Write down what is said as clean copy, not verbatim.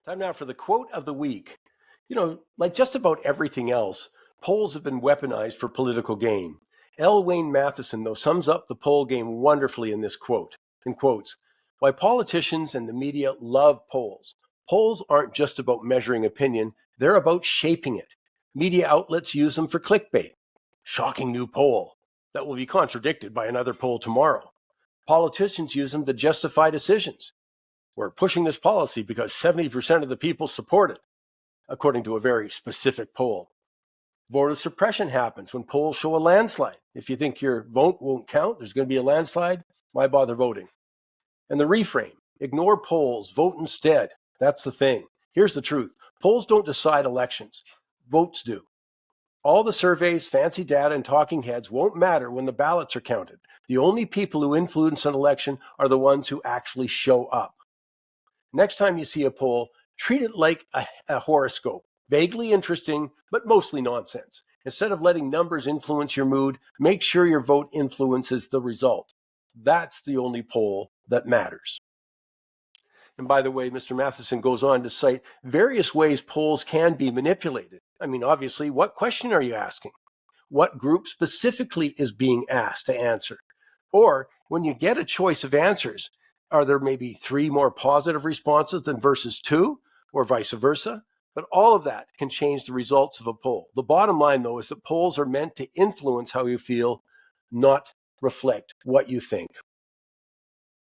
Time now for the quote of the week. Like just about everything else, polls have been weaponized for political gain. L. Wayne Matheson, though, sums up the poll game wonderfully in this quote. In quotes, why politicians and the media love polls. Polls aren't just about measuring opinion, they're about shaping it. Media outlets use them for clickbait. Shocking new poll that will be contradicted by another poll tomorrow. Politicians use them to justify decisions. We're pushing this policy because 70% of the people support it, according to a very specific poll. Voter suppression happens when polls show a landslide. If you think your vote won't count, there's going to be a landslide, why bother voting? And the reframe, ignore polls, vote instead. That's the thing. Here's the truth. Polls don't decide elections. Votes do. All the surveys, fancy data, and talking heads won't matter when the ballots are counted. The only people who influence an election are the ones who actually show up. Next time you see a poll, treat it like a horoscope. Vaguely interesting, but mostly nonsense. Instead of letting numbers influence your mood, make sure your vote influences the result. That's the only poll that matters. And by the way, Mr. Matheson goes on to cite various ways polls can be manipulated. Obviously, what question are you asking? What group specifically is being asked to answer? Or when you get a choice of answers, are there maybe 3 more positive responses than versus 2, or vice versa? But all of that can change the results of a poll. The bottom line, though, is that polls are meant to influence how you feel, not reflect what you think.